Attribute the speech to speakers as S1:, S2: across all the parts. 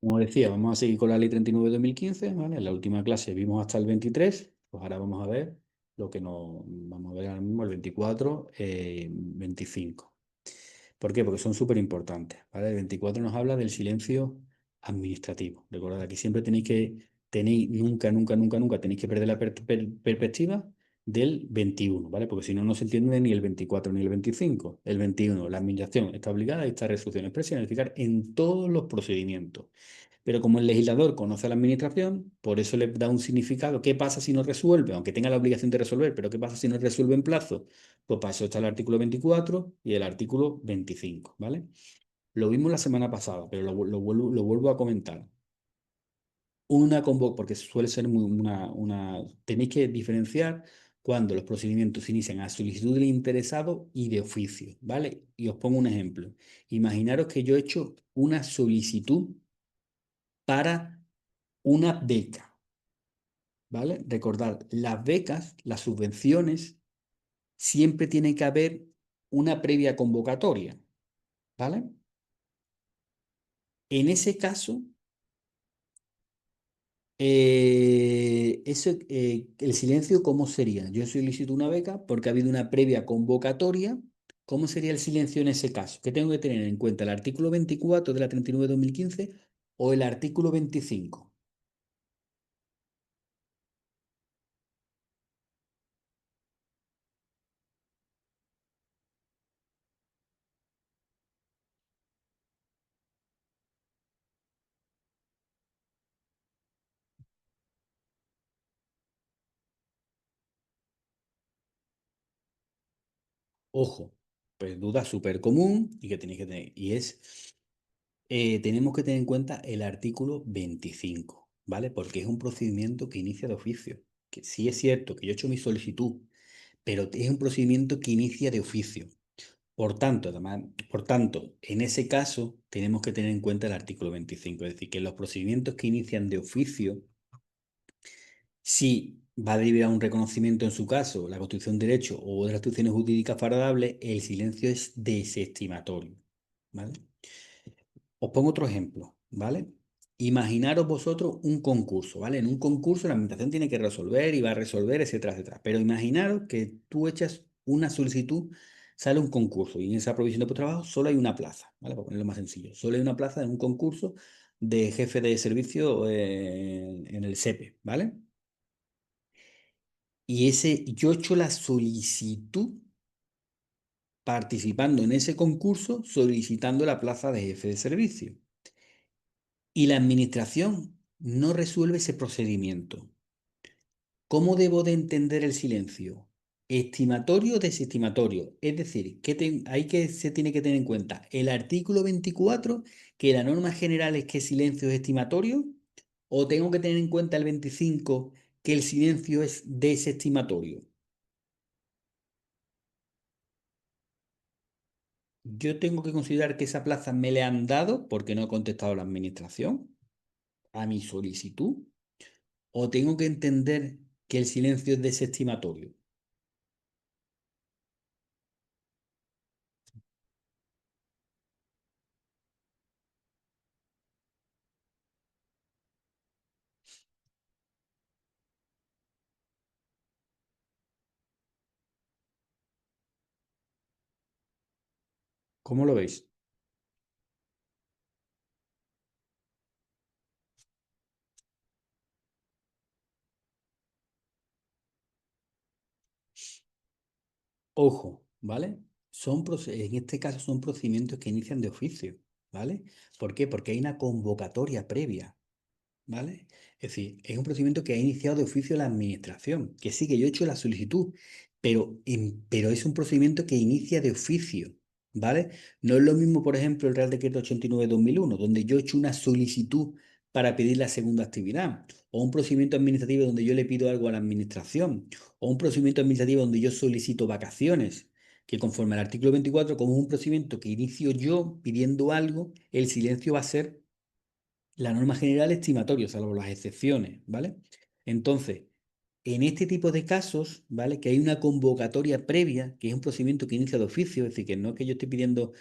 S1: Como decía, vamos a seguir con la ley 39 de 2015, ¿vale? En la última clase vimos hasta el 23, pues ahora vamos a ver lo que nos... Vamos a ver ahora mismo el 24, 25. ¿Por qué? Porque son súper importantes, ¿vale? El 24 nos habla del silencio administrativo. Recordad, aquí siempre tenéis, nunca tenéis que perder la perspectiva del 21, ¿vale? Porque si no, no se entiende ni el 24 ni el 25. El 21, la administración está obligada a esta resolución expresa y notificar en todos los procedimientos. Pero como el legislador conoce a la administración, por eso le da un significado. ¿Qué pasa si no resuelve? Aunque tenga la obligación de resolver, pero ¿qué pasa si no resuelve en plazo? Pues para eso está el artículo 24 y el artículo 25, ¿vale? Lo vimos la semana pasada, pero lo vuelvo a comentar. Porque suele ser tenéis que diferenciar cuando los procedimientos se inician a solicitud del interesado y de oficio, ¿vale? Y os pongo un ejemplo. Imaginaros que yo he hecho una solicitud para una beca, ¿vale? Recordad, las becas, las subvenciones, siempre tiene que haber una previa convocatoria, ¿vale? En ese caso, el silencio, ¿cómo sería? Yo solicito una beca porque ha habido una previa convocatoria. ¿Cómo sería el silencio en ese caso? ¿Qué tengo que tener en cuenta? ¿El artículo 24 de la 39 de 2015 o el artículo 25? Ojo, pues duda súper común y que tenéis que tener. Tenemos que tener en cuenta el artículo 25, ¿vale? Porque es un procedimiento que inicia de oficio. Que sí es cierto que yo he hecho mi solicitud, pero es un procedimiento que inicia de oficio. Por tanto, en ese caso tenemos que tener en cuenta el artículo 25, es decir, que los procedimientos que inician de oficio, si va a derivar un reconocimiento en su caso, la Constitución de Derecho o otras instituciones jurídicas favorables, el silencio es desestimatorio, ¿vale? Os pongo otro ejemplo, ¿vale? Imaginaros vosotros un concurso, ¿vale? En un concurso la administración tiene que resolver y va a resolver, etcétera, etcétera. Pero imaginaros que tú echas una solicitud, sale un concurso y en esa provisión de trabajo solo hay una plaza, ¿vale? Para ponerlo más sencillo. Solo hay una plaza en un concurso de jefe de servicio en el SEPE, ¿vale? Yo echo la solicitud participando en ese concurso, solicitando la plaza de jefe de servicio. Y la administración no resuelve ese procedimiento. ¿Cómo debo de entender el silencio? ¿Estimatorio o desestimatorio? Es decir, hay que se tiene que tener en cuenta el artículo 24, que la norma general es que silencio es estimatorio, o tengo que tener en cuenta el 25, que el silencio es desestimatorio. Yo tengo que considerar que esa plaza me la han dado porque no he contestado a la administración a mi solicitud, o tengo que entender que el silencio es desestimatorio. ¿Cómo lo veis? Ojo, ¿vale? En este caso son procedimientos que inician de oficio, ¿vale? ¿Por qué? Porque hay una convocatoria previa, ¿vale? Es decir, es un procedimiento que ha iniciado de oficio la administración, que sí, que yo he hecho la solicitud, pero es un procedimiento que inicia de oficio, ¿vale? No es lo mismo, por ejemplo, el Real Decreto 89/2001, donde yo he hecho una solicitud para pedir la segunda actividad, o un procedimiento administrativo donde yo le pido algo a la administración, o un procedimiento administrativo donde yo solicito vacaciones, que conforme al artículo 24, como es un procedimiento que inicio yo pidiendo algo, el silencio va a ser la norma general estimatoria, salvo las excepciones, ¿vale? Entonces, en este tipo de casos, ¿vale? Que hay una convocatoria previa, que es un procedimiento que inicia de oficio, es decir, que no es que yo estoy pidiendo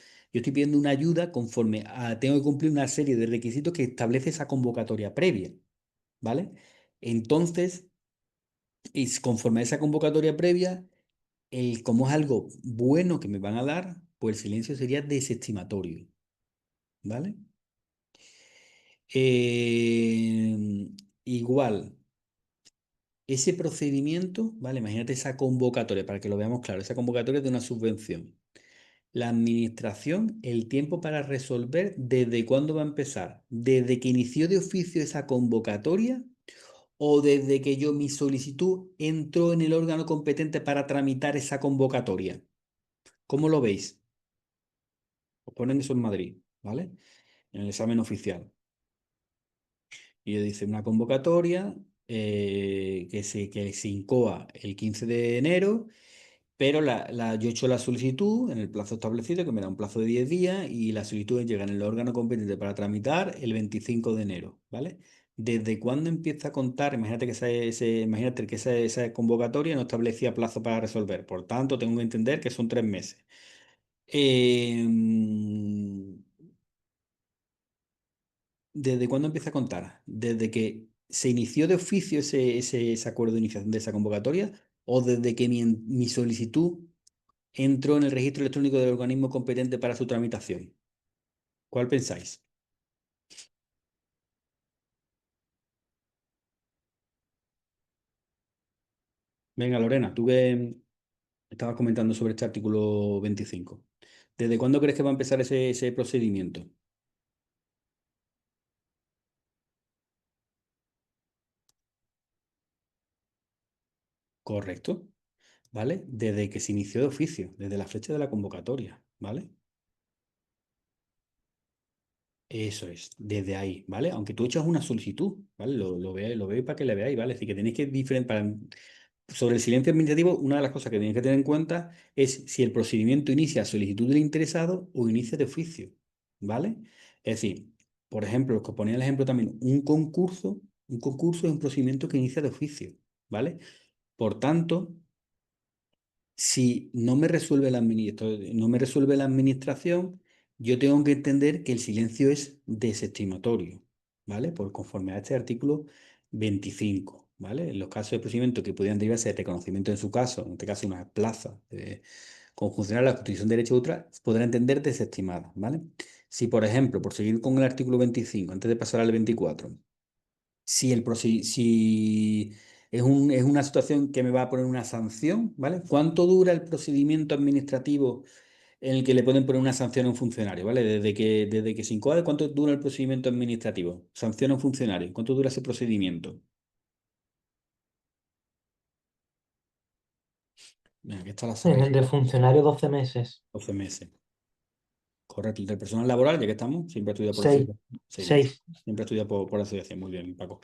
S1: una ayuda conforme a, tengo que cumplir una serie de requisitos que establece esa convocatoria previa, ¿vale? Entonces, conforme a esa convocatoria previa, como es algo bueno que me van a dar, pues el silencio sería desestimatorio, ¿vale? Eh, igual, ese procedimiento, ¿vale? Imagínate esa convocatoria, para que lo veamos claro, esa convocatoria de una subvención. La administración, el tiempo para resolver, ¿desde cuándo va a empezar? ¿Desde que inició de oficio esa convocatoria o desde que yo mi solicitud entró en el órgano competente para tramitar esa convocatoria? ¿Cómo lo veis? Os ponen eso en Madrid, ¿vale? En el examen oficial. Y dice una convocatoria que se incoa el 15 de enero, pero yo he hecho la solicitud en el plazo establecido, que me da un plazo de 10 días, y la solicitud llega en el órgano competente para tramitar el 25 de enero, ¿vale? ¿Desde cuándo empieza a contar? Imagínate que esa convocatoria no establecía plazo para resolver, por tanto, tengo que entender que son 3 meses. Em, ¿Desde cuándo empieza a contar? ¿Desde que se inició de oficio ese acuerdo de iniciación de esa convocatoria o desde que mi solicitud entró en el registro electrónico del organismo competente para su tramitación? ¿Cuál pensáis? Venga, Lorena, tú que estabas comentando sobre este artículo 25. ¿Desde cuándo crees que va a empezar ese procedimiento? Correcto, ¿vale? Desde que se inició de oficio, desde la fecha de la convocatoria, ¿vale? Eso es, desde ahí, ¿vale? Aunque tú echas una solicitud, ¿vale? Lo veis para que le veáis, ¿vale? Es decir, que tenéis que diferenciar. Sobre el silencio administrativo, una de las cosas que tenéis que tener en cuenta es si el procedimiento inicia a solicitud del interesado o inicia de oficio, ¿vale? Es decir, por ejemplo, os que ponía el ejemplo también, un concurso es un procedimiento que inicia de oficio, ¿vale? Por tanto, si no me resuelve la administración, yo tengo que entender que el silencio es desestimatorio, ¿vale? Por conforme a este artículo 25, ¿vale? En los casos de procedimiento que pudieran derivarse de reconocimiento en su caso, en este caso una plaza conjuncional a la Constitución de Derecho de otra, podrá entender desestimada, ¿vale? Si, por ejemplo, por seguir con el artículo 25, antes de pasar al 24, si es una situación que me va a poner una sanción, ¿vale? ¿Cuánto dura el procedimiento administrativo en el que le pueden poner una sanción a un funcionario, ¿vale? Desde que se incoa, ¿cuánto dura el procedimiento administrativo? Sanción a un funcionario, ¿cuánto dura ese procedimiento? Venga, que esta la
S2: En
S1: sabéis,
S2: el de funcionario 12 meses.
S1: 12 meses. Correcto, el del personal laboral, ya que estamos, siempre ha estudiado por
S2: 6.
S1: asociación, 6 meses.
S2: 6.
S1: Siempre ha estudiado por asociación, muy bien, Paco.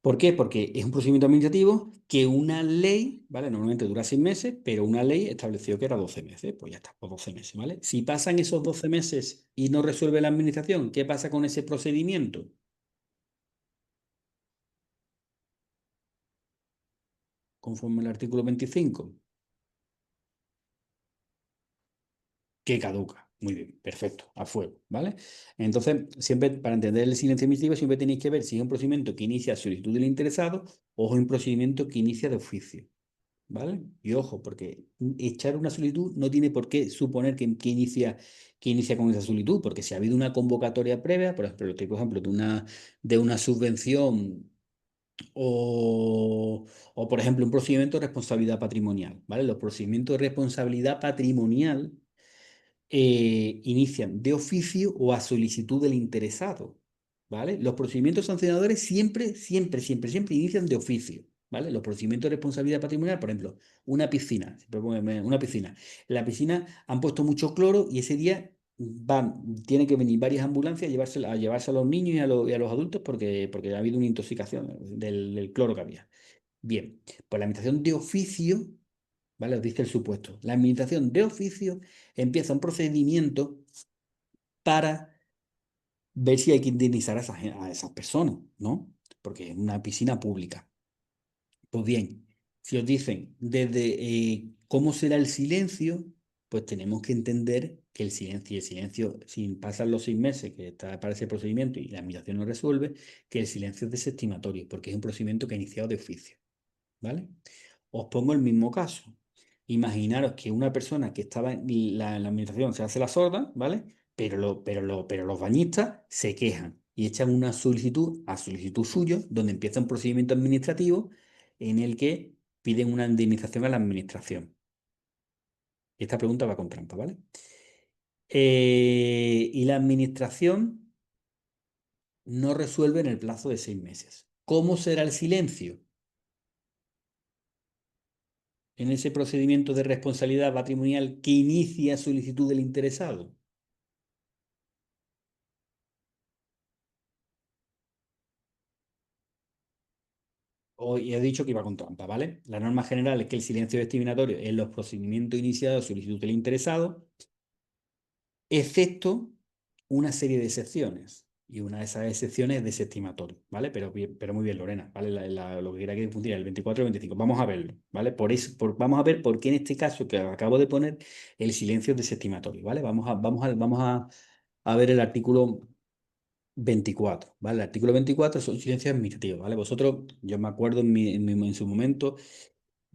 S1: ¿Por qué? Porque es un procedimiento administrativo que una ley, ¿vale? Normalmente dura 6 meses, pero una ley estableció que era 12 meses. Pues ya está, por 12 meses, ¿vale? Si pasan esos 12 meses y no resuelve la administración, ¿qué pasa con ese procedimiento? Conforme al artículo 25, que caduca. Muy bien, perfecto, a fuego, ¿vale? Entonces, siempre, para entender el silencio administrativo, siempre tenéis que ver si es un procedimiento que inicia a solicitud del interesado o es un procedimiento que inicia de oficio. ¿Vale? Y ojo, porque echar una solicitud no tiene por qué suponer que inicia con esa solicitud, porque si ha habido una convocatoria previa, por ejemplo, de una subvención o, por ejemplo, un procedimiento de responsabilidad patrimonial, ¿vale? Los procedimientos de responsabilidad patrimonial inician de oficio o a solicitud del interesado, ¿vale? Los procedimientos sancionadores siempre, siempre, siempre, siempre inician de oficio, ¿vale? Los procedimientos de responsabilidad patrimonial, por ejemplo, una piscina, siempre una piscina. En la piscina han puesto mucho cloro y ese día tienen que venir varias ambulancias a llevarse a los niños y a los adultos porque ha habido una intoxicación del cloro que había. Bien, pues la administración de oficio, ¿vale? Os dice el supuesto. La administración de oficio empieza un procedimiento para ver si hay que indemnizar a esas personas, ¿no? Porque es una piscina pública. Pues bien, si os dicen desde cómo será el silencio, pues tenemos que entender que el silencio, si pasan los 6 meses que está para ese procedimiento y la administración no resuelve, que el silencio es desestimatorio, porque es un procedimiento que ha iniciado de oficio, ¿vale? Os pongo el mismo caso. Imaginaros que una persona que estaba en la administración se hace la sorda, ¿vale? Pero los bañistas se quejan y echan una solicitud a solicitud suyo, donde empieza un procedimiento administrativo en el que piden una indemnización a la administración. Y esta pregunta va con trampa, ¿vale? Y la administración no resuelve en el plazo de 6 meses. ¿Cómo será el silencio en ese procedimiento de responsabilidad patrimonial que inicia solicitud del interesado? Hoy he dicho que iba con trampa, ¿vale? La norma general es que el silencio discriminatorio en los procedimientos iniciados a solicitud del interesado, excepto una serie de excepciones. Y una de esas excepciones es desestimatorio, ¿vale? Pero muy bien, Lorena, ¿vale? Lo que quiera que funcione, el 24 o el 25. Vamos a verlo, ¿vale? Por eso, vamos a ver por qué en este caso que acabo de poner el silencio es desestimatorio, ¿vale? A ver el artículo 24, ¿vale? El artículo 24 son silencios administrativos, ¿vale? Vosotros, yo me acuerdo en su momento,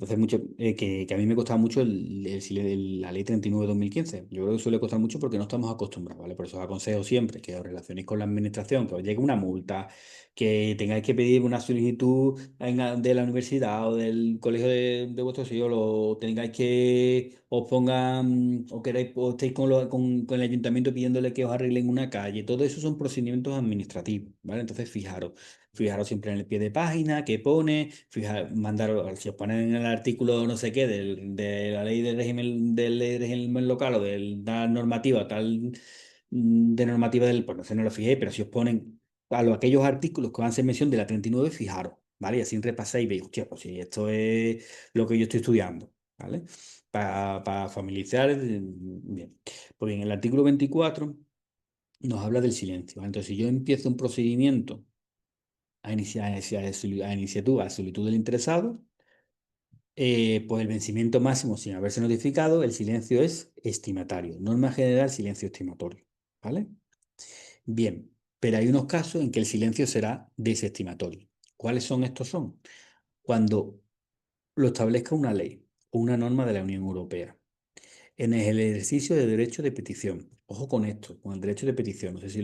S1: hace mucho, que a mí me costaba mucho la ley 39 de 2015. Yo creo que suele costar mucho porque no estamos acostumbrados, ¿vale? Por eso os aconsejo siempre que os relacionéis con la administración, que os llegue una multa, que tengáis que pedir una solicitud de la universidad o del colegio de vuestros hijos, o tengáis que os pongan, o queráis, o estéis con el ayuntamiento pidiéndole que os arreglen una calle. Todo eso son procedimientos administrativos, ¿vale? Entonces, fijaros siempre en el pie de página, qué pone, mandaros, si os ponen en el artículo no sé qué de la ley de régimen local o de la normativa, de normativa pues no sé, no lo fijé, pero si os ponen aquellos artículos que van a hacer mención de la 39, fijaros, ¿vale? Y así repasáis y veis, hostia, pues si esto es lo que yo estoy estudiando, ¿vale? Para familiarizar, bien. Pues bien, el artículo 24 nos habla del silencio, ¿vale? Entonces, si yo empiezo un procedimiento a iniciativa, a solicitud del interesado, pues el vencimiento máximo sin haberse notificado, el silencio es estimatario. Norma general, silencio estimatorio. ¿Vale? Bien, pero hay unos casos en que el silencio será desestimatorio. ¿Cuáles son estos? Son cuando lo establezca una ley o una norma de la Unión Europea en el ejercicio de derecho de petición. Ojo con esto, con el derecho de petición. No sé si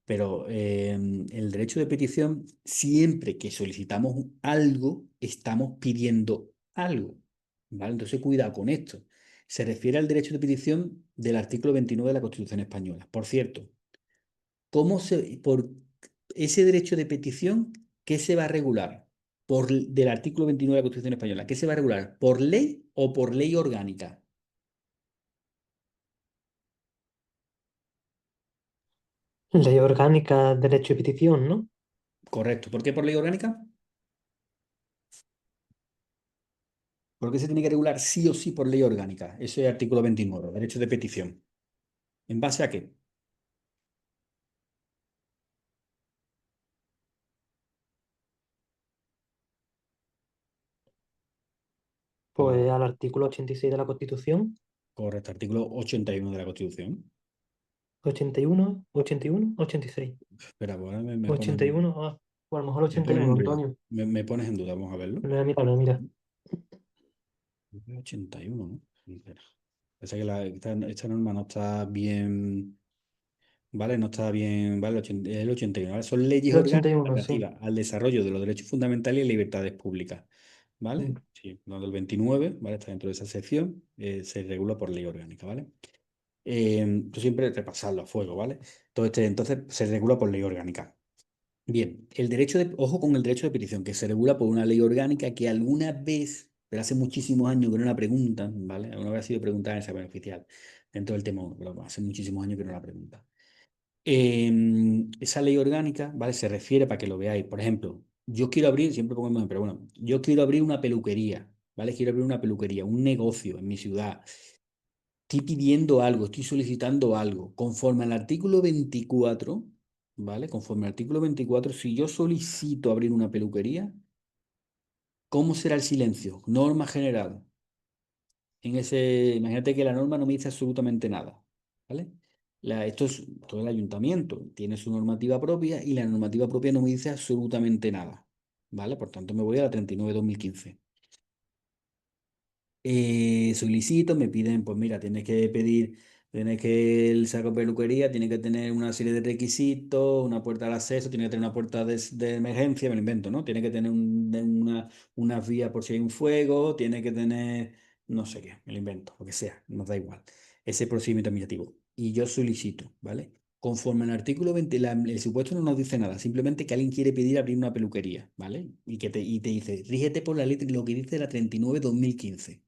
S1: pero el derecho de petición, siempre que solicitamos algo, estamos pidiendo algo, ¿vale? Entonces, cuidado con esto. Se refiere al derecho de petición del artículo 29 de la Constitución Española. Por cierto, por ese derecho de petición, ¿qué se va a regular? Del artículo 29 de la Constitución Española, ¿qué se va a regular? ¿Por ley o por ley orgánica?
S2: Ley orgánica, derecho y petición, ¿no?
S1: Correcto. ¿Por qué por ley orgánica? ¿Por qué se tiene que regular sí o sí por ley orgánica? Ese artículo 29, derecho de petición. ¿En base a qué? Pues,
S2: Pues al artículo 86 de la Constitución,
S1: correcto, artículo 81 de la Constitución.
S2: 81, 81, 86.
S1: Espera, pues ahora
S2: 81, o a lo mejor
S1: me
S2: ochenta y
S1: pones
S2: uno,
S1: en duda.
S2: Antonio.
S1: Me pones en duda, vamos a verlo.
S2: Mira, mira.
S1: 81, ¿no? Espera. Pasa que esta norma no está bien, ¿vale? No está bien, ¿vale? El 81, ¿vale? Son leyes
S2: El
S1: orgánicas
S2: 81, sí.
S1: relativas al desarrollo de los derechos fundamentales y libertades públicas, ¿vale?
S2: Mm.
S1: Sí, lo del 29, ¿vale? Está dentro de esa sección, se regula por ley orgánica, ¿vale? Yo siempre repasarlo a fuego, ¿vale? Entonces se regula por ley orgánica. Bien, ojo con el derecho de petición, que se regula por una ley orgánica que alguna vez, pero hace muchísimos años que no la preguntan, ¿vale? Alguna vez ha sido preguntada en el examen oficial dentro del tema, pero hace muchísimos años que no la preguntan. Esa ley orgánica, ¿vale? Se refiere para que lo veáis. Por ejemplo, yo quiero abrir, siempre pongo el ejemplo, pero bueno, yo quiero abrir una peluquería, ¿vale? Quiero abrir una peluquería, un negocio en mi ciudad. Estoy pidiendo algo, estoy solicitando algo. Conforme al artículo 24, ¿vale? Conforme al artículo 24, si yo solicito abrir una peluquería, ¿Cómo será el silencio? Norma general. Imagínate que la norma no me dice absolutamente nada, ¿vale? Esto es todo el ayuntamiento, tiene su normativa propia y la normativa propia no me dice absolutamente nada, ¿vale? Por tanto, me voy a la 39/2015. Solicito, me piden, pues mira, tienes que pedir, tienes que el saco de peluquería, tiene que tener una serie de requisitos, una puerta al acceso, tiene que tener una puerta de emergencia, me lo invento, ¿no? Tiene que tener unas vías por si hay un fuego, tiene que tener, no sé qué, me lo invento, lo que sea, nos da igual. Ese procedimiento administrativo. Y yo solicito, ¿vale? Conforme al artículo 20, el supuesto no nos dice nada, simplemente que alguien quiere pedir abrir una peluquería, ¿vale? Y te dice, rígete por la letra, lo que dice la 39/2015.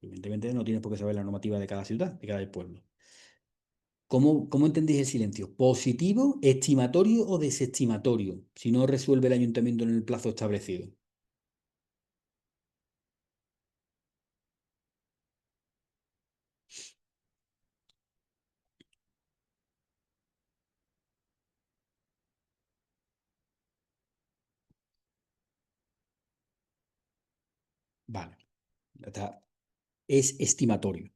S1: Evidentemente no tienes por qué saber la normativa de cada ciudad, de cada pueblo. ¿Cómo entendéis el silencio? ¿Positivo, estimatorio o desestimatorio? Si no resuelve el ayuntamiento en el plazo establecido. Vale, ya está. Es estimatorio.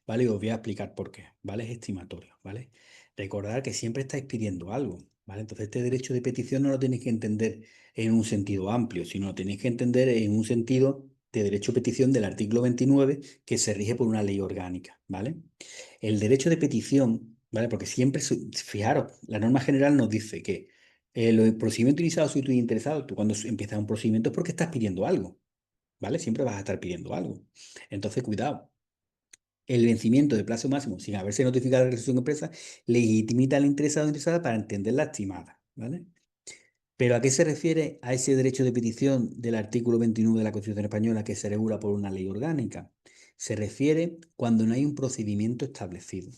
S1: ¿Vale? Y os voy a explicar por qué, ¿vale? Es estimatorio, ¿vale? Recordad que siempre estáis pidiendo algo, ¿vale? Entonces este derecho de petición no lo tenéis que entender en un sentido amplio, sino lo tenéis que entender en un sentido de derecho de petición del artículo 29 que se rige por una ley orgánica, ¿vale? El derecho de petición, ¿vale? Porque siempre, fijaros, la norma general nos dice que los procedimientos iniciados, si tú interesado, tú cuando empiezas un procedimiento es porque estás pidiendo algo, ¿vale? Siempre vas a estar pidiendo algo. Entonces, cuidado. El vencimiento de plazo máximo sin haberse notificado la resolución expresa legitimita al interesado o interesada para entender la estimada, ¿vale? Pero ¿a qué se refiere a ese derecho de petición del artículo 29 de la Constitución Española que se regula por una ley orgánica? Se refiere cuando no hay un procedimiento establecido.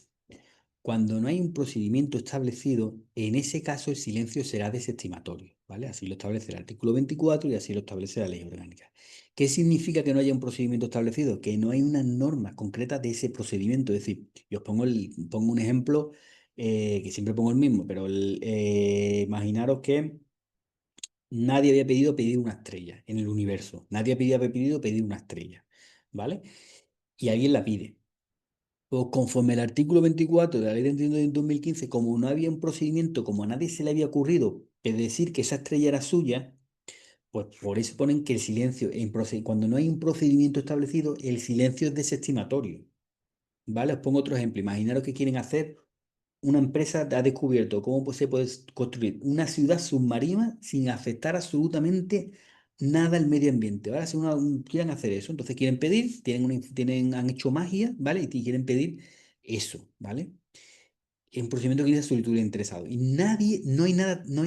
S1: Cuando no hay un procedimiento establecido, en ese caso el silencio será desestimatorio, ¿vale? Así lo establece el artículo 24 y así lo establece la ley orgánica. ¿Qué significa que no haya un procedimiento establecido? Que no hay una norma concreta de ese procedimiento. Es decir, yo os pongo un ejemplo que siempre pongo el mismo, pero imaginaros que nadie había pedido pedir una estrella en el universo. Nadie había pedido pedir una estrella, ¿vale? Y alguien la pide. Pues conforme el artículo 24 de la Ley de 31 de 2015, como no había un procedimiento, como a nadie se le había ocurrido decir que esa estrella era suya, pues por eso ponen que el silencio, cuando no hay un procedimiento establecido, el silencio es desestimatorio. ¿Vale? Os pongo otro ejemplo. Imaginaros que quieren hacer, una empresa ha descubierto cómo se puede construir una ciudad submarina sin afectar absolutamente nada al medio ambiente. Ahora, si quieren hacer eso, entonces quieren pedir, han hecho magia, ¿vale? Y quieren pedir eso, ¿vale? Es un procedimiento que dice solicitud de interesado. Y no hay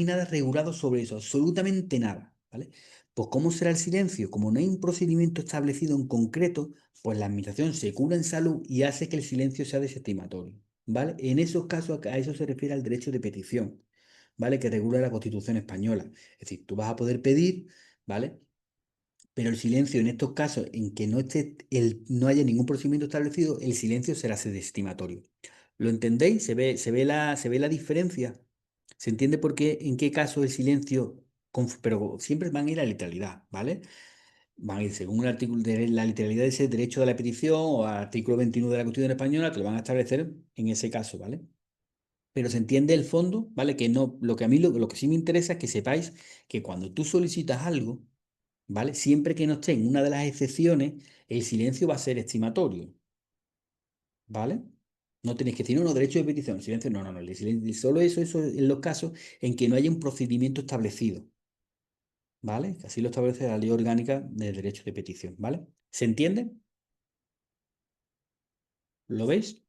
S1: nada regulado sobre eso, absolutamente nada, ¿vale? Pues, ¿cómo será el silencio? Como no hay un procedimiento establecido en concreto, pues la administración se cura en salud y hace que el silencio sea desestimatorio, ¿vale? En esos casos, a eso se refiere al derecho de petición, ¿vale? Que regula la Constitución española. Es decir, tú vas a poder pedir, ¿vale? Pero el silencio en estos casos en que no haya ningún procedimiento establecido, el silencio será desestimatorio. ¿Lo entendéis? ¿Se ve la diferencia? ¿Se entiende por qué, en qué caso el silencio, pero siempre van a ir a la literalidad, ¿vale? Van a ir según el artículo de la literalidad de ese derecho de la petición o al artículo 21 de la Constitución española que lo van a establecer en ese caso, ¿vale? Pero se entiende el fondo, ¿vale? Que no, lo que a mí lo que sí me interesa es que sepáis que cuando tú solicitas algo, ¿vale? Siempre que no esté en una de las excepciones, el silencio va a ser estimatorio, ¿vale? No tenéis que decir, no, no, derecho de petición, silencio, no, no, no, el silencio, solo eso en los casos en que no haya un procedimiento establecido, ¿vale? Así lo establece la ley orgánica de derecho de petición, ¿vale? ¿Se entiende? ¿Lo veis?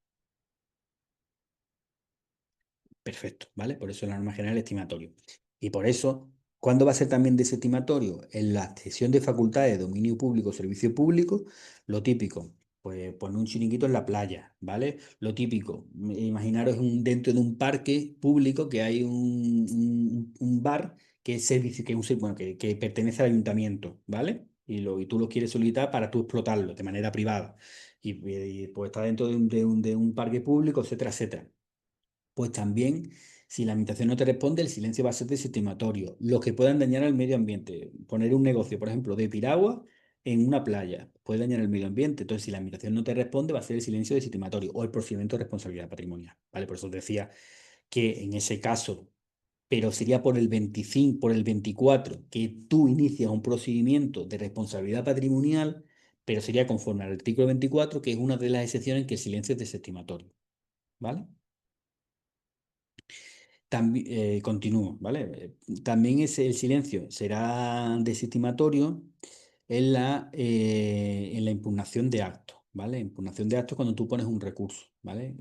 S1: Perfecto, ¿vale? Por eso la norma general es estimatorio. Y por eso, ¿cuándo va a ser también desestimatorio? En la cesión de facultades de dominio público, servicio público, lo típico, pues poner un chiringuito en la playa, ¿vale? Lo típico, imaginaros dentro de un parque público que hay un bar que es servicio, bueno, que pertenece al ayuntamiento, ¿vale? Y tú lo quieres solicitar para tú explotarlo de manera privada. Pues está dentro de un parque público, etcétera, etcétera. Pues también Si la administración no te responde, el silencio va a ser desestimatorio. Los que puedan dañar al medio ambiente. Poner un negocio, por ejemplo, de piragua en una playa puede dañar el medio ambiente. Entonces, si la administración no te responde, va a ser el silencio desestimatorio o el procedimiento de responsabilidad patrimonial. ¿Vale? Por eso os decía que en ese caso, pero sería por el 25, por el 24, que tú inicias un procedimiento de responsabilidad patrimonial, pero sería conforme al artículo 24, que es una de las excepciones en que el silencio es desestimatorio. ¿Vale? También, continúo, ¿vale? También el silencio será desestimatorio en la impugnación de actos, ¿vale? Impugnación de actos cuando tú pones un recurso, ¿vale?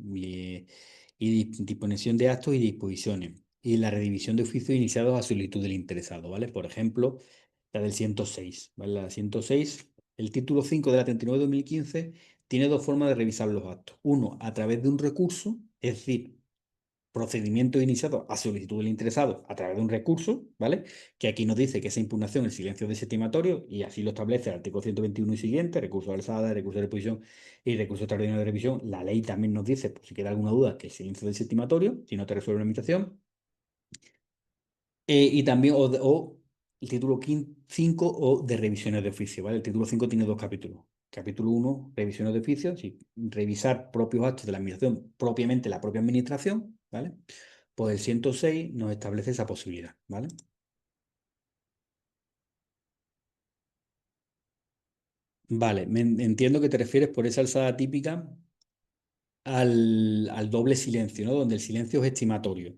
S1: Y disposición de actos y disposiciones. Y la redivisión de oficios iniciados a solicitud del interesado, ¿vale? Por ejemplo, la del 106, ¿vale? La 106, el título 5 de la 39/2015 tiene dos formas de revisar los actos. Uno, a través de un recurso, es decir, procedimiento iniciado a solicitud del interesado a través de un recurso, ¿vale? Que aquí nos dice que esa impugnación el silencio desestimatorio y así lo establece el artículo 121 y siguiente, recurso de alzada, recurso de reposición y recurso extraordinario de revisión. La ley también nos dice, por si queda alguna duda, que el silencio desestimatorio, si no te resuelve la invitación. Y también, o el título 5 o de revisiones de oficio, ¿vale? El título 5 tiene dos capítulos. Capítulo 1, revisiones de oficio, sí, revisar propios actos de la administración, propiamente la propia administración, ¿vale? Pues el 106 nos establece esa posibilidad, ¿vale? Vale, entiendo que te refieres por esa alzada típica al doble silencio, ¿no? Donde el silencio es estimatorio.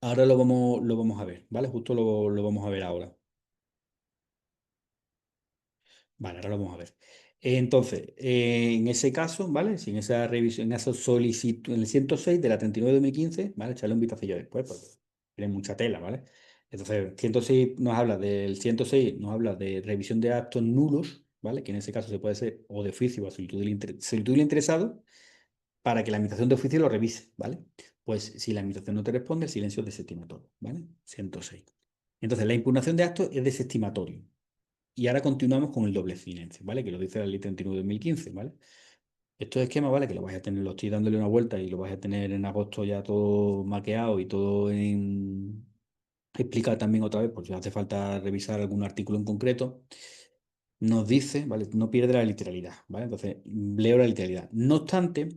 S1: Ahora lo vamos a ver, ¿vale? Justo lo vamos a ver ahora. Vale, ahora lo vamos a ver. Entonces, en ese caso, ¿vale? Si en esa revisión, en esa solicitud, en el 106 de la 39/2015, ¿vale? Echarle un vistacillo después, porque tiene mucha tela, ¿vale? Entonces, 106 nos habla del 106, nos habla de revisión de actos nulos, ¿vale? Que en ese caso se puede hacer o de oficio o a solicitud del interesado, para que la administración de oficio lo revise, ¿vale? Pues si la administración no te responde, el silencio es desestimatorio, ¿vale? 106. Entonces, la impugnación de actos es desestimatorio. Y ahora continuamos con el doble silencio, ¿vale? Que lo dice la ley 39 de 2015, ¿vale? Estos esquemas, ¿vale? Que lo vais a tener, lo estoy dándole una vuelta y lo vais a tener en agosto ya todo maqueado y todo explicado también otra vez, porque si hace falta revisar algún artículo en concreto. Nos dice, ¿vale? No pierde la literalidad, ¿vale? Entonces, leo la literalidad. No obstante,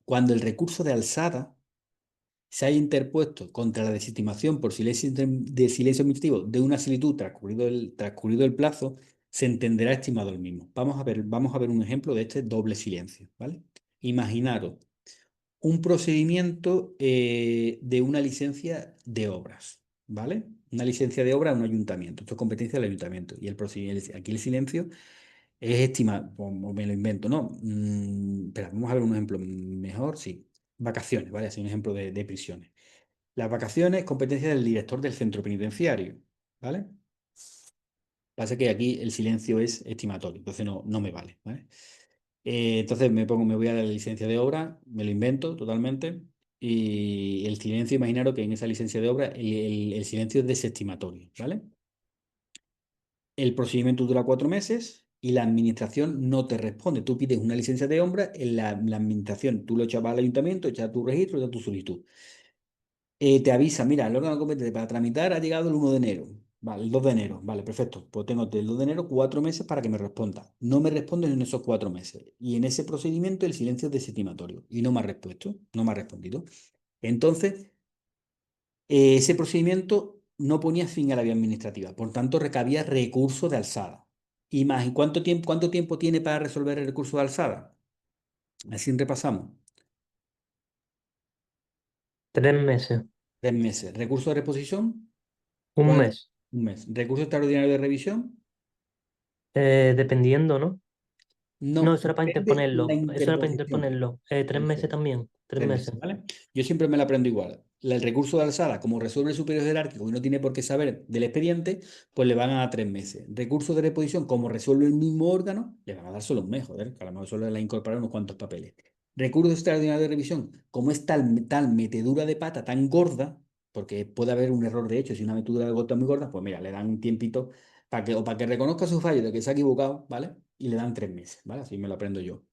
S1: cuando el recurso de alzada se haya interpuesto contra la desestimación por silencio de silencio administrativo de una solicitud transcurrido el plazo, se entenderá estimado el mismo. Vamos a ver un ejemplo de este doble silencio, ¿vale? Imaginaros un procedimiento de una licencia de obras, ¿vale? Una licencia de obra a un ayuntamiento. Esto es competencia del ayuntamiento. Y el procedimiento, aquí el silencio es estimado, o me lo invento, ¿no? Espera, vamos a ver un ejemplo mejor, sí. Vacaciones, ¿vale? Así un ejemplo de prisiones. Las vacaciones, competencia del director del centro penitenciario, ¿vale? Pasa que aquí el silencio es estimatorio, entonces no me vale, ¿vale? Entonces me voy a la licencia de obra, me lo invento totalmente, y el silencio, imaginaros que en esa licencia de obra el silencio es desestimatorio, ¿vale? El procedimiento dura 4 meses y la administración no te responde. Tú pides una licencia de obra, en la administración tú lo echabas al ayuntamiento, echas tu registro, echas tu solicitud. Te avisa, mira, el órgano competente para tramitar ha llegado el 1 de enero. Vale, el 2 de enero. Vale, perfecto. Pues tengo del 2 de enero 4 meses para que me responda. No me responden en esos 4 meses. Y en ese procedimiento el silencio es desestimatorio. Y no me ha respuesto, no me ha respondido. Entonces, ese procedimiento no ponía fin a la vía administrativa. Por tanto, recabía recurso de alzada. Cuánto tiempo tiene para resolver el recurso de alzada? Así repasamos.
S2: 3 meses.
S1: 3 meses. Recurso de reposición,
S2: Un
S1: ¿cuánto?
S2: mes.
S1: Un mes. Recurso extraordinario de revisión.
S2: Dependiendo, ¿no? No,
S1: No,
S2: eso era para
S1: depende la
S2: interponerlo. Eso era para
S1: interposición.
S2: interponerlo. 3 meses
S1: Eso.
S2: también. Tres
S1: 3 meses,
S2: meses.
S1: ¿vale? Yo siempre me la aprendo igual. El recurso de alzada, como resuelve el superior jerárquico y no tiene por qué saber del expediente, pues le van a dar 3 meses. Recurso de reposición, como resuelve el mismo órgano, le van a dar solo un mes, joder, que a lo mejor solo le incorporar unos cuantos papeles. Recurso extraordinario de revisión, como es tal metedura de pata tan gorda, porque puede haber un error de hecho, si una metedura de gota muy gorda, pues mira, le dan un tiempito para que reconozca su fallo de que se ha equivocado, ¿vale? Y le dan 3 meses, ¿vale? Así me lo aprendo yo.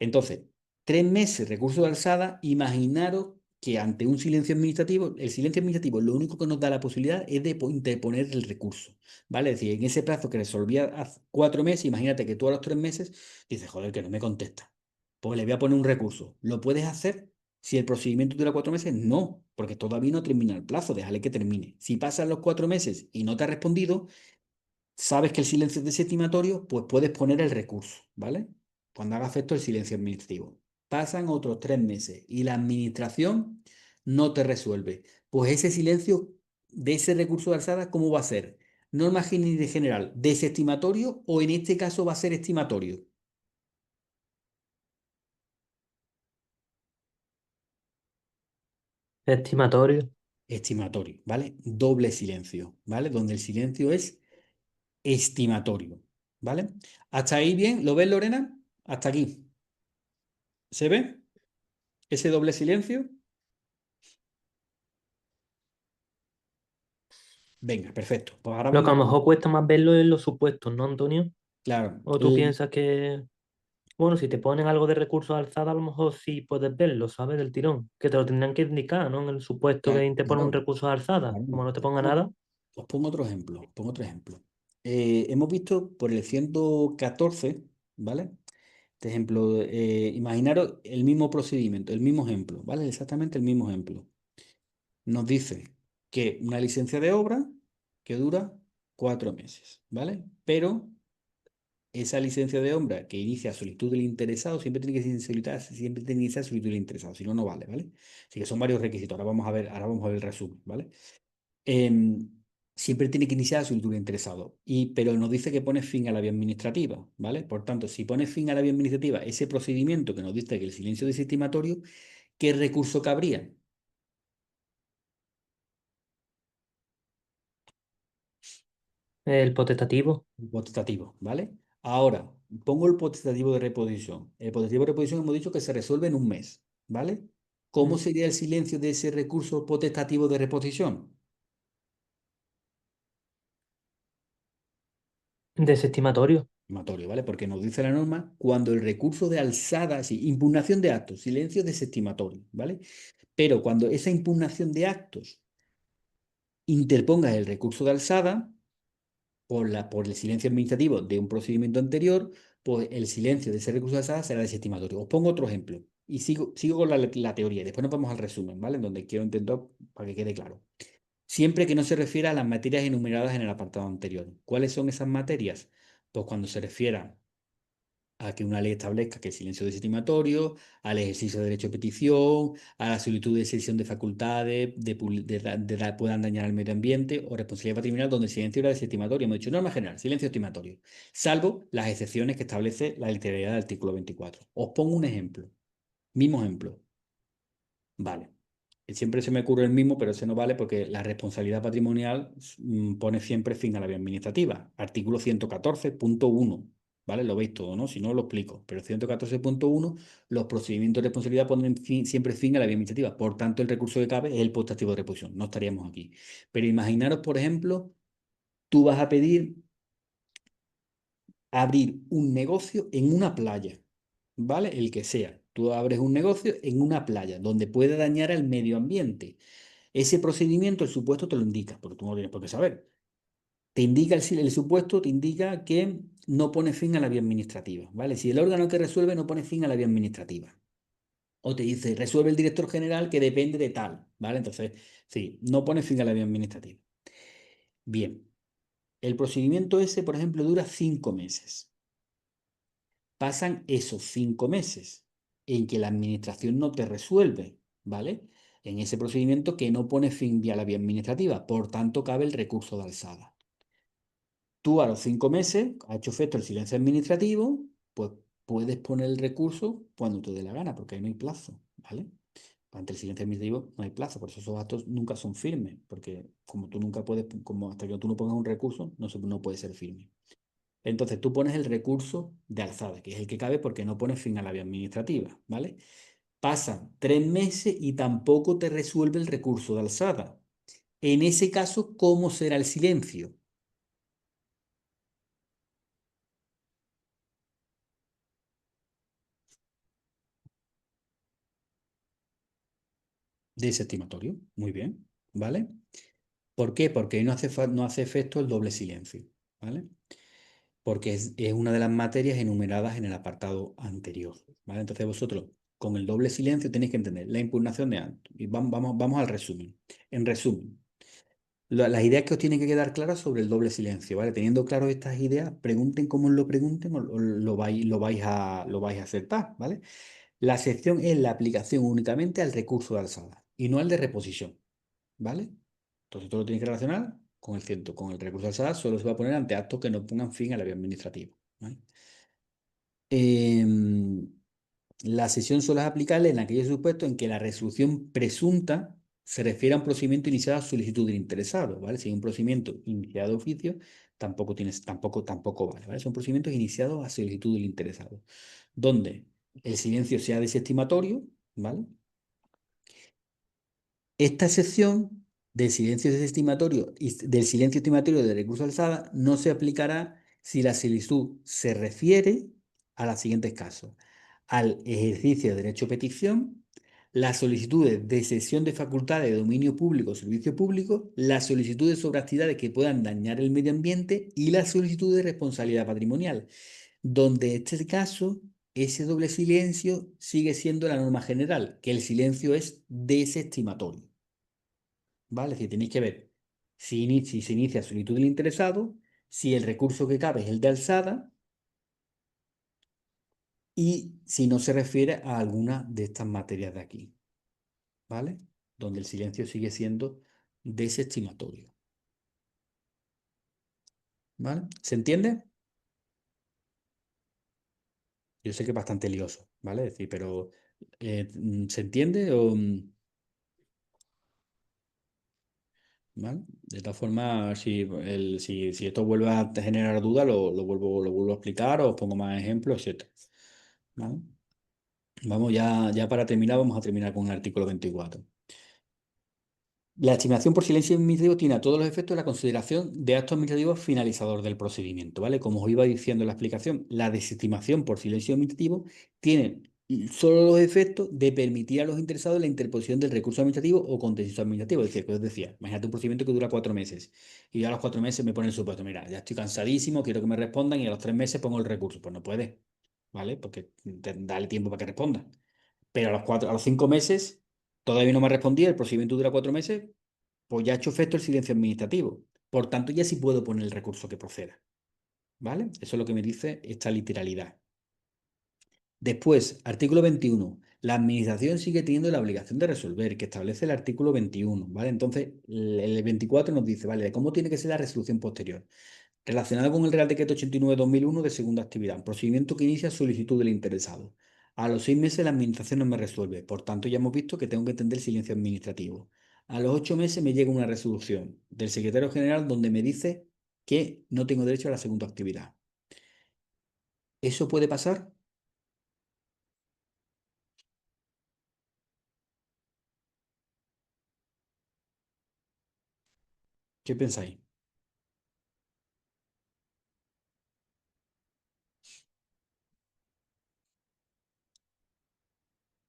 S1: Entonces, 3 meses recurso de alzada, imaginaros que ante un silencio administrativo, el silencio administrativo lo único que nos da la posibilidad es de interponer el recurso, ¿vale? Es decir, en ese plazo que resolvía hace 4 meses, imagínate que tú a los 3 meses dices, joder, que no me contesta. Pues le voy a poner un recurso. ¿Lo puedes hacer? Si el procedimiento dura 4 meses, no, porque todavía no termina el plazo, déjale que termine. Si pasan los 4 meses y no te ha respondido, sabes que el silencio es desestimatorio, pues puedes poner el recurso, ¿vale? Cuando haga efecto el silencio administrativo. Pasan otros 3 meses y la administración no te resuelve. Pues ese silencio de ese recurso de alzada, ¿cómo va a ser? ¿Norma general desestimatorio o en este caso va a ser estimatorio?
S2: Estimatorio.
S1: Estimatorio, ¿vale? Doble silencio, ¿vale? Donde el silencio es estimatorio, ¿vale? ¿Hasta ahí bien? ¿Lo ves, Lorena? Hasta aquí. ¿Se ve ese doble silencio? Venga, perfecto. Pues ahora
S2: Lo que
S1: vamos
S2: a
S1: a
S2: lo
S1: ver.
S2: mejor cuesta más verlo es los supuestos, ¿no, Antonio?
S1: Claro,
S2: ¿O tú piensas que, bueno, si te ponen algo de recursos alzada, a lo mejor sí puedes verlo, ¿sabes? Del tirón. Que te lo tendrán que indicar, ¿no? En el supuesto que te ponen un
S1: claro,
S2: recurso alzada.
S1: claro.
S2: Como no te ponga nada,
S1: Os pongo otro ejemplo. Os pongo otro ejemplo. Hemos visto por el 114, ¿vale? Este ejemplo, imaginaros el mismo procedimiento, el mismo ejemplo, ¿vale? Exactamente el mismo ejemplo. Nos dice que una licencia de obra que dura 4 meses, ¿vale? Pero esa licencia de obra que inicia solicitud del interesado siempre tiene que iniciar solicitud del interesado, si no, no vale, ¿vale? Así que son varios requisitos. Ahora vamos a ver el resumen, ¿vale? Em, Siempre tiene que iniciar solicitud del interesado, pero nos dice que pone fin a la vía administrativa, ¿vale? Por tanto, si pone fin a la vía administrativa, ese procedimiento que nos dice que el silencio desestimatorio, ¿qué recurso cabría?
S2: el potestativo.
S1: Potestativo, ¿vale? Ahora, pongo el potestativo de reposición. El potestativo de reposición hemos dicho que se resuelve en un mes, ¿vale? ¿Cómo
S2: Mm.
S1: sería el silencio de ese recurso potestativo de reposición?
S2: Desestimatorio.
S1: Estimatorio, ¿vale? Porque nos dice la norma cuando el recurso de alzada, sí, impugnación de actos, silencio desestimatorio, ¿vale? Pero cuando esa impugnación de actos interponga el recurso de alzada, por el silencio administrativo de un procedimiento anterior, pues el silencio de ese recurso de alzada será desestimatorio. Os pongo otro ejemplo y sigo con la teoría. Después nos vamos al resumen, ¿vale? En donde quiero intentar para que quede claro. Siempre que no se refiera a las materias enumeradas en el apartado anterior. ¿Cuáles son esas materias? Pues cuando se refiera a que una ley establezca que el silencio desestimatorio, al ejercicio de derecho de petición, a la solicitud de cesión de facultades, puedan dañar al medio ambiente o responsabilidad patrimonial donde el silencio era desestimatorio. Hemos dicho norma general, silencio estimatorio, salvo las excepciones que establece la literalidad del artículo 24. Os pongo un ejemplo, mismo ejemplo. Vale. Siempre se me ocurre el mismo, pero ese no vale porque la responsabilidad patrimonial pone siempre fin a la vía administrativa. Artículo 114.1. ¿Vale? Lo veis todo, ¿no? Si no, lo explico. Pero 114.1, los procedimientos de responsabilidad ponen siempre fin a la vía administrativa. Por tanto, el recurso que cabe es el potestativo de reposición. No estaríamos aquí. Pero imaginaros, por ejemplo, tú vas a pedir abrir un negocio en una playa, ¿vale? El que sea. Tú abres un negocio en una playa donde puede dañar al medio ambiente. Ese procedimiento, el supuesto te lo indica, porque tú no lo tienes por qué saber. Te indica el supuesto, te indica que no pone fin a la vía administrativa, ¿vale? Si el órgano que resuelve no pone fin a la vía administrativa. O te dice, resuelve el director general que depende de tal, ¿vale? Entonces, sí, no pone fin a la vía administrativa. Bien, el procedimiento ese, por ejemplo, dura 5 meses. Pasan esos 5 meses en que la administración no te resuelve, ¿vale? En ese procedimiento que no pone fin a la vía administrativa, por tanto cabe el recurso de alzada. Tú a los 5 meses, ha hecho efecto el silencio administrativo, pues puedes poner el recurso cuando te dé la gana, porque ahí no hay plazo, ¿vale? Ante el silencio administrativo no hay plazo, por eso esos actos nunca son firmes, porque como tú nunca puedes, como hasta que tú no pongas un recurso, no puede ser firme. Entonces tú pones el recurso de alzada, que es el que cabe porque no pones fin a la vía administrativa, ¿vale? Pasan 3 meses y tampoco te resuelve el recurso de alzada. En ese caso, ¿cómo será el silencio? desestimatorio. Muy bien, ¿vale? ¿Por qué? Porque no hace efecto el doble silencio, ¿vale? Porque es una de las materias enumeradas en el apartado anterior, ¿vale? Entonces vosotros, con el doble silencio, tenéis que entender la impugnación de acto. Y vamos al resumen. En resumen, las ideas que os tienen que quedar claras sobre el doble silencio, ¿vale? Teniendo claro estas ideas, pregunten cómo lo pregunten o lo vais a acertar, ¿vale? La excepción es la aplicación únicamente al recurso de alzada y no al de reposición, ¿vale? Entonces todo lo tienes que relacionar con con el recurso de alzada, solo se va a poner ante actos que no pongan fin a la vía administrativa, ¿vale? Em, la sesión solo es aplicable en aquellos supuestos en que la resolución presunta se refiere a un procedimiento iniciado a solicitud del interesado, ¿vale? Si hay un procedimiento iniciado de oficio, tampoco vale, ¿vale? Son procedimientos iniciados a solicitud del interesado, donde el silencio sea desestimatorio, ¿vale? Esta excepción del silencio desestimatorio y del silencio estimatorio del recurso de alzada no se aplicará si la solicitud se refiere a los siguientes casos: al ejercicio de derecho a petición, las solicitudes de cesión de facultades de dominio público o servicio público, las solicitudes sobre actividades que puedan dañar el medio ambiente y las solicitudes de responsabilidad patrimonial, donde en este caso ese doble silencio sigue siendo la norma general, que el silencio es desestimatorio. ¿Vale? Es decir, tenéis que ver si se inicia solicitud del interesado, si el recurso que cabe es el de alzada y si no se refiere a alguna de estas materias de aquí, ¿vale? Donde el silencio sigue siendo desestimatorio, ¿vale? ¿Se entiende? Yo sé que es bastante lioso, ¿vale? Es decir, pero ¿se entiende ¿vale? De todas formas, si esto vuelve a generar dudas, lo vuelvo a explicar o os pongo más ejemplos, etcétera. ¿Vale? Vamos, ya para terminar, vamos a terminar con el artículo 24. La estimación por silencio administrativo tiene a todos los efectos la consideración de acto administrativo finalizador del procedimiento, ¿vale? Como os iba diciendo en la explicación, la desestimación por silencio administrativo tiene solo los efectos de permitir a los interesados la interposición del recurso administrativo o contencioso administrativo. Es decir, que os decía, imagínate un procedimiento que dura 4 meses y yo a los 4 meses me pone el supuesto, mira, ya estoy cansadísimo, quiero que me respondan y a los 3 meses pongo el recurso. Pues no puede, ¿vale? Porque dale tiempo para que responda. Pero a los 5 meses todavía no me ha respondido, el procedimiento dura 4 meses, pues ya ha hecho efecto el silencio administrativo. Por tanto, ya sí puedo poner el recurso que proceda. ¿Vale? Eso es lo que me dice esta literalidad. Después, artículo 21. La administración sigue teniendo la obligación de resolver, que establece el artículo 21, ¿vale? Entonces, el 24 nos dice, ¿vale? ¿Cómo tiene que ser la resolución posterior? Relacionado con el Real Decreto 89/2001 de segunda actividad, procedimiento que inicia solicitud del interesado. A los 6 meses la administración no me resuelve, por tanto ya hemos visto que tengo que entender silencio administrativo. A los 8 meses me llega una resolución del secretario general donde me dice que no tengo derecho a la segunda actividad. ¿Eso puede pasar? ¿Qué pensáis?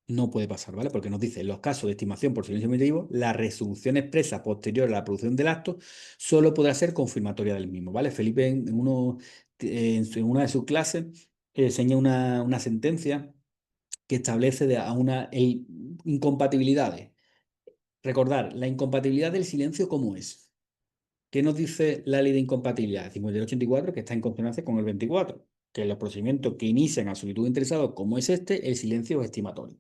S1: No puede pasar, ¿vale? Porque nos dice, en los casos de estimación por silencio administrativo, la resolución expresa posterior a la producción del acto solo podrá ser confirmatoria del mismo, ¿vale? Felipe en una de sus clases enseña una sentencia que establece incompatibilidades. Recordar, la incompatibilidad del silencio, ¿cómo es? ¿Qué nos dice la ley de incompatibilidad? 5884, que está en consonancia con el 24, que en los procedimientos que inician a solicitud de interesado, como es este, el silencio es estimatorio.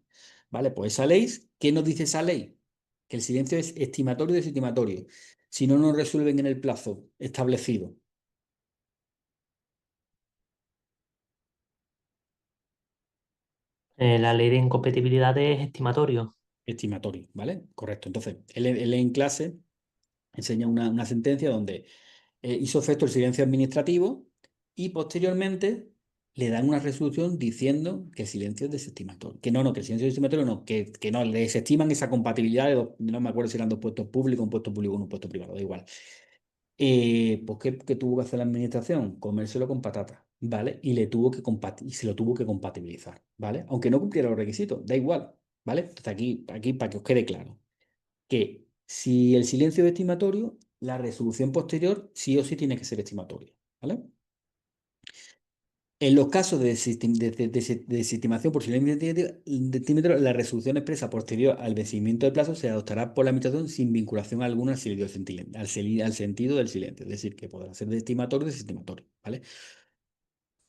S1: ¿Vale? Pues esa ley, ¿qué nos dice esa ley? Que el silencio es estimatorio y desestimatorio. Si no nos resuelven en el plazo establecido,
S2: La ley de incompatibilidad es estimatorio.
S1: estimatorio, ¿vale? Correcto. Entonces, él en clase enseña una sentencia donde hizo efecto el silencio administrativo y posteriormente le dan una resolución diciendo que el silencio es desestimatorio. Que el silencio es desestimatorio no, que no, le desestiman esa compatibilidad no me acuerdo si eran dos puestos públicos, un puesto público o un puesto privado, da igual. Pues, ¿qué tuvo que hacer la administración? Comérselo con patata, ¿vale? Y se lo tuvo que compatibilizar, ¿vale? Aunque no cumpliera los requisitos, da igual, ¿vale? Entonces aquí para que os quede claro. que si el silencio es estimatorio, la resolución posterior sí o sí tiene que ser estimatoria, ¿vale? En los casos de desestimación por silencio decímetro, la resolución expresa posterior al vencimiento del plazo se adoptará por la Administración sin vinculación alguna al sentido del silencio. Es decir, que podrá ser desestimatorio o desestimatorio, ¿vale?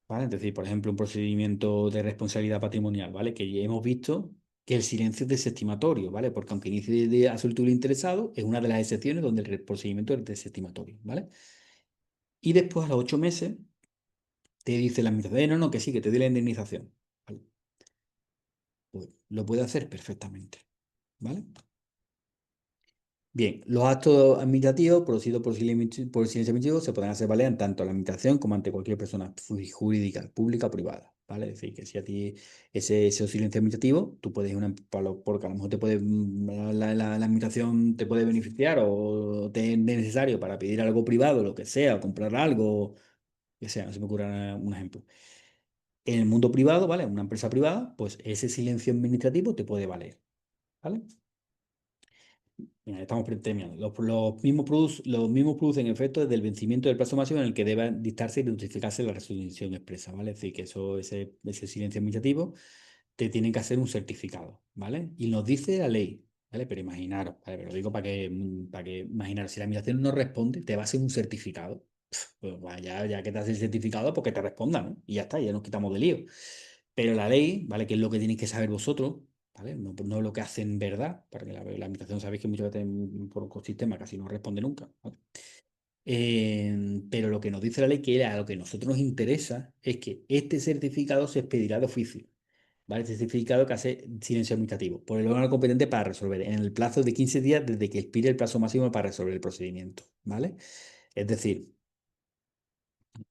S1: ¿Vale? Es decir, por ejemplo, un procedimiento de responsabilidad patrimonial, ¿vale? Que ya hemos visto que el silencio es desestimatorio, ¿vale? Porque aunque inicie de a el interesado, es una de las excepciones donde el procedimiento es desestimatorio, ¿vale? Y después, a los 8 meses, te dice la administración, no, no, que sí, que te doy la indemnización. ¿Vale? Pues lo puede hacer perfectamente, ¿vale? Bien, los actos administrativos producidos por silencio administrativo se podrán hacer valer tanto a la administración como ante cualquier persona jurídica, pública o privada, ¿vale? Es decir, que si a ti ese silencio administrativo, tú puedes porque a lo mejor te puede, la administración te puede beneficiar o te es necesario para pedir algo privado, lo que sea, o comprar algo, que sea, no se me ocurre un ejemplo. En el mundo privado, ¿vale? Una empresa privada, pues ese silencio administrativo te puede valer, ¿vale? Mira, estamos terminando. Los mismos producen efectos desde el vencimiento del plazo máximo en el que deba dictarse y notificarse la resolución expresa, ¿vale? Es decir, que ese silencio administrativo te tienen que hacer un certificado, ¿vale? Y nos dice la ley, ¿vale? Pero imaginaros, ¿vale? Pero lo digo para que imaginaros, si la administración no responde, te va a hacer un certificado. Pues ya que te hace el certificado, pues que te responda, ¿no? Y ya está, ya nos quitamos de lío. Pero la ley, ¿vale? Que es lo que tenéis que saber vosotros, ¿vale? No lo que hacen verdad, porque la administración sabéis que muchas veces por ecosistema casi no responde nunca, ¿vale? Pero lo que nos dice la ley, que a lo que a nosotros nos interesa, es que este certificado se expedirá de oficio, ¿vale? Este certificado que hace silencio administrativo por el órgano competente para resolver en el plazo de 15 días desde que expire el plazo máximo para resolver el procedimiento, ¿vale? Es decir,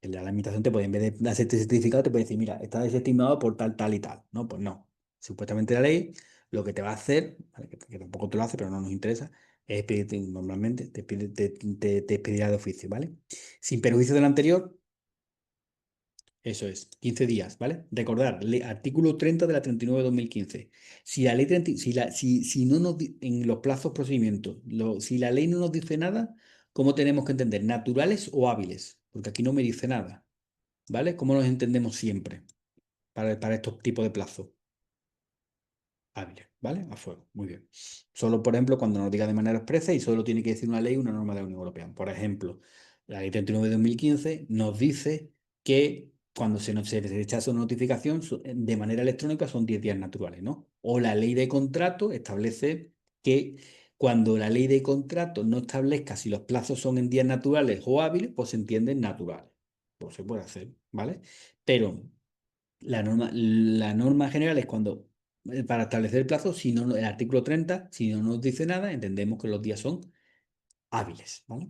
S1: la administración te puede, en vez de hacer este certificado, te puede decir, mira, está desestimado por tal, tal y tal. No, pues no. Supuestamente la ley lo que te va a hacer, ¿vale? Que tampoco te lo hace, pero no nos interesa, es pedirte, normalmente te pedirá de oficio, ¿vale? Sin perjuicio de lo anterior, eso es, 15 días, ¿vale? Recordar, artículo 30 de la 39/2015. Si la ley 30 si no en los plazos procedimientos, si la ley no nos dice nada, ¿cómo tenemos que entender? ¿Naturales o hábiles? Porque aquí no me dice nada. ¿Vale? ¿Cómo nos entendemos siempre para estos tipos de plazos? Hábiles, ¿vale? A fuego, muy bien. Solo, por ejemplo, cuando nos diga de manera expresa y solo tiene que decir una ley, una norma de la Unión Europea. Por ejemplo, la ley 39 de 2015 nos dice que cuando se rechaza una notificación de manera electrónica son 10 días naturales, ¿no? O la ley de contrato establece que cuando la ley de contrato no establezca si los plazos son en días naturales o hábiles, pues se entienden naturales. Pues se puede hacer, ¿vale? Pero la norma general es cuando, para establecer el plazo, si no, el artículo 30 si no nos dice nada, entendemos que los días son hábiles, ¿vale?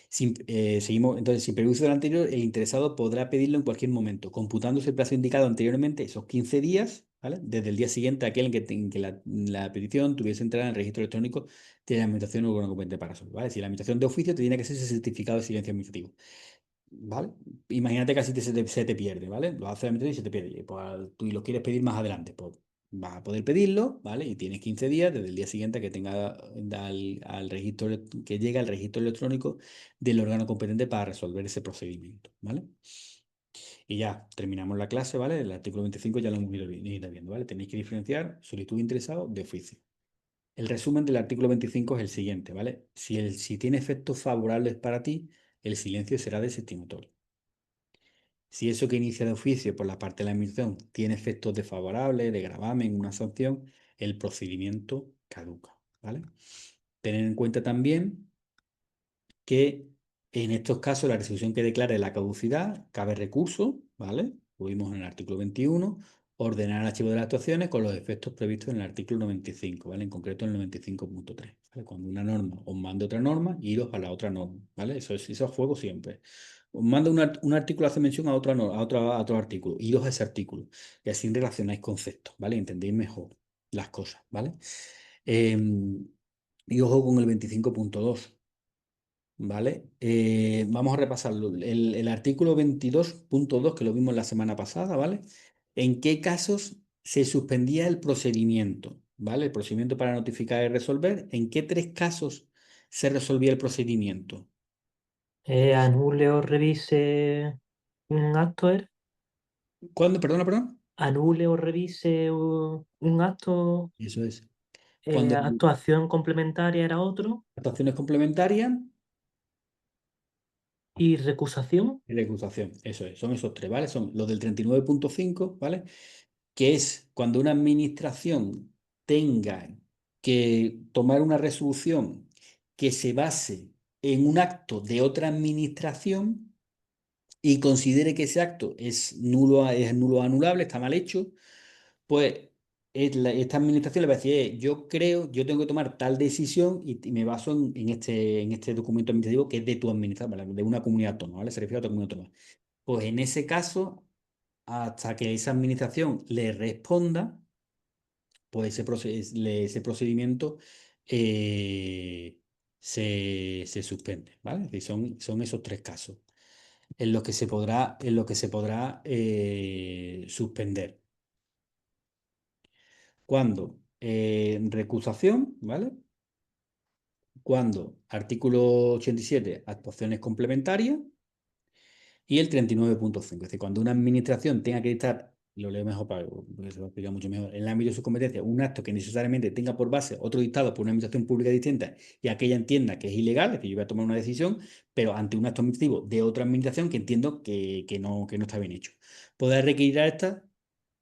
S1: Seguimos, entonces, sin perjuicio del anterior, el interesado podrá pedirlo en cualquier momento, computándose el plazo indicado anteriormente, esos 15 días, ¿vale? Desde el día siguiente a aquel en que la petición tuviese entrada en el registro electrónico de la administración o órgano competente para eso, ¿vale? Si la administración de oficio te tiene que hacer ese certificado de silencio administrativo. ¿Vale? Imagínate que así se te pierde, ¿vale? Lo haces a la mitad y se te pierde. Y pues, tú lo quieres pedir más adelante, pues vas a poder pedirlo, ¿vale? Y tienes 15 días desde el día siguiente que tenga al registro, que llegue al registro electrónico del órgano competente para resolver ese procedimiento, ¿vale? Y ya terminamos la clase, ¿vale? El artículo 25 ya lo hemos ido viendo, ¿vale? Tenéis que diferenciar solicitud de interesado de oficio. El resumen del artículo 25 es el siguiente, ¿vale? Si tiene efectos favorables para ti, el silencio será desestimatorio. Si eso que inicia de oficio por la parte de la administración tiene efectos desfavorables, de gravamen, una sanción, el procedimiento caduca, ¿vale? Tener en cuenta también que en estos casos la resolución que declare la caducidad cabe recurso, ¿vale? Lo vimos en el artículo 21, ordenar el archivo de las actuaciones con los efectos previstos en el artículo 95, ¿vale? En concreto en el 95.3, ¿vale? Cuando una norma os mande otra norma, iros a la otra norma, ¿vale? Eso es a juego siempre. Os manda un artículo, hace mención a otra, a otro artículo, iros a ese artículo y así relacionáis conceptos, ¿vale? Entendéis mejor las cosas, ¿vale? Y ojo con el 25.2. ¿Vale? Vamos a repasarlo. El artículo 22.2 que lo vimos la semana pasada, ¿vale? ¿En qué casos se suspendía el procedimiento? ¿vale? El procedimiento para notificar y resolver. ¿En qué tres casos se resolvía el procedimiento?
S2: Anule o revise un acto, ¿era?
S1: ¿Cuándo? Perdona, perdón.
S2: Anule o revise un acto,
S1: Eso es. Cuando
S2: actuación complementaria era otro,
S1: actuaciones complementarias
S2: y recusación.
S1: y recusación. Eso es. Son esos tres, ¿vale? Son los del 39.5, ¿vale? Que es cuando una administración tenga que tomar una resolución que se base en un acto de otra administración y considere que ese acto es nulo o anulable, está mal hecho, pues esta administración le va a decir, yo creo, yo tengo que tomar tal decisión y me baso en este documento administrativo que es de tu administración, ¿vale? De una comunidad autónoma, ¿vale? Se refiere a tu comunidad autónoma. Pues en ese caso, hasta que esa administración le responda, pues ese procedimiento eh, se suspende, ¿vale? Es decir, son esos tres casos en lo que se podrá suspender. Cuando recusación, ¿vale? Cuando artículo 87, actuaciones complementarias. Y el 39.5, es decir, cuando una administración tenga que dictar, lo leo mejor para porque se va a explicar mucho mejor, en el ámbito de su competencia, un acto que necesariamente tenga por base otro dictado por una administración pública distinta y aquella entienda que es ilegal, es decir, yo voy a tomar una decisión, pero ante un acto administrativo de otra administración que entiendo que no está bien hecho. Podrá requerir a esta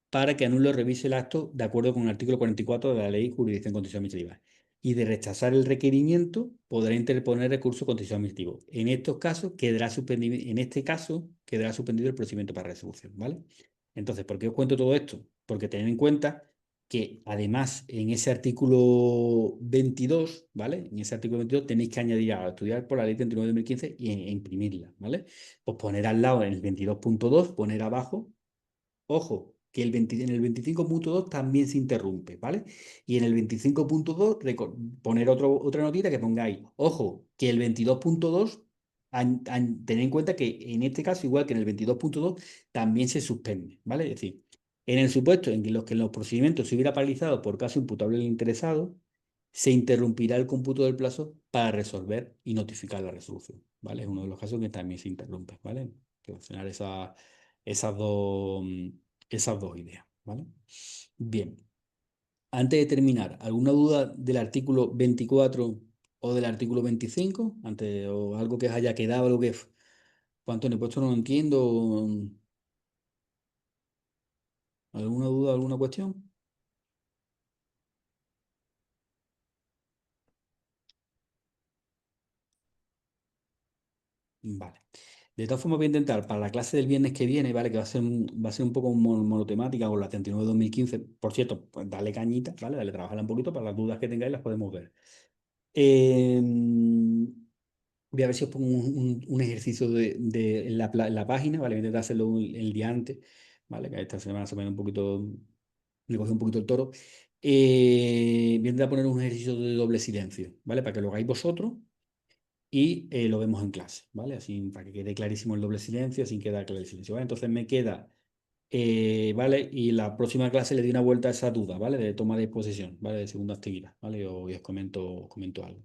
S1: para que anule o revise el acto de acuerdo con el artículo 44 de la Ley Jurisdicción Contencioso Administrativa. Y de rechazar el requerimiento, podrá interponer recurso contencioso administrativo. En estos casos, quedará suspendido, en este caso, quedará suspendido el procedimiento para resolución, ¿vale? Entonces, ¿por qué os cuento todo esto? Porque tened en cuenta que además en ese artículo 22, ¿vale? En ese artículo 22 tenéis que añadir a estudiar por la ley 39 de 2015 e imprimirla, ¿vale? Pues poner al lado en el 22.2, poner abajo. Ojo, que en el 25.2 también se interrumpe, ¿vale? Y en el 25.2 poner otra notita que pongáis. Ojo, que el 22.2, tened en cuenta que en este caso, igual que en el 22.2, también se suspende, ¿vale? Es decir, en el supuesto en que los procedimientos se hubiera paralizado por caso imputable al interesado, se interrumpirá el cómputo del plazo para resolver y notificar la resolución, ¿vale? Es uno de los casos que también se interrumpe, ¿vale? Relacionar esas dos, esas dos ideas, ¿vale? Bien, antes de terminar, ¿alguna duda del artículo 24 o del artículo 25? O algo que os haya quedado, algo que... Pues Antonio, pues esto no lo entiendo. ¿Alguna duda, alguna cuestión? Vale. De todas formas, voy a intentar para la clase del viernes que viene, ¿vale? Que va a ser un poco monotemática con la 39-2015. Por cierto, pues dale cañita, ¿vale? Dale, trabajarla un poquito para las dudas que tengáis, las podemos ver. Eh, Voy a ver si os pongo un ejercicio en la página, ¿vale? Voy a intentar hacerlo el día antes, ¿vale? Que esta semana se me da un poquito, me cogió un poquito el toro. Voy a intentar poner un ejercicio de doble silencio, ¿vale? Para que lo hagáis vosotros y lo vemos en clase, ¿vale? Así para que quede clarísimo el doble silencio, sin quedar claro el silencio, ¿vale? Entonces me queda, ¿vale? Y la próxima clase le doy una vuelta a esa duda, ¿vale? De toma de posesión, ¿vale? De segunda actividad, ¿vale? Y os comento algo.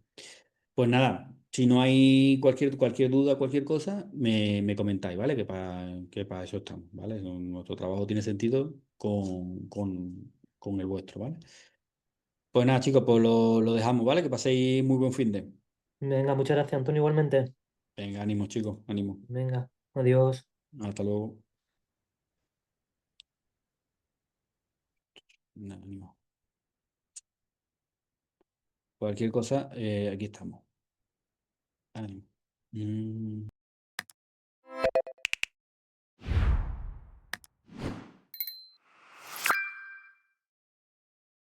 S1: Pues nada, si no hay cualquier duda, cualquier cosa, me comentáis, ¿vale? Que para eso estamos, ¿vale? Nuestro trabajo tiene sentido con el vuestro, ¿vale? Pues nada, chicos, pues lo dejamos, ¿vale? Que paséis muy buen fin de.
S2: Venga, muchas gracias, Antonio, igualmente.
S1: Venga, ánimo, chicos, ánimo.
S2: Venga, adiós.
S1: Hasta luego. Nada, ánimo. Cualquier cosa, aquí estamos. Ánimo. Mm.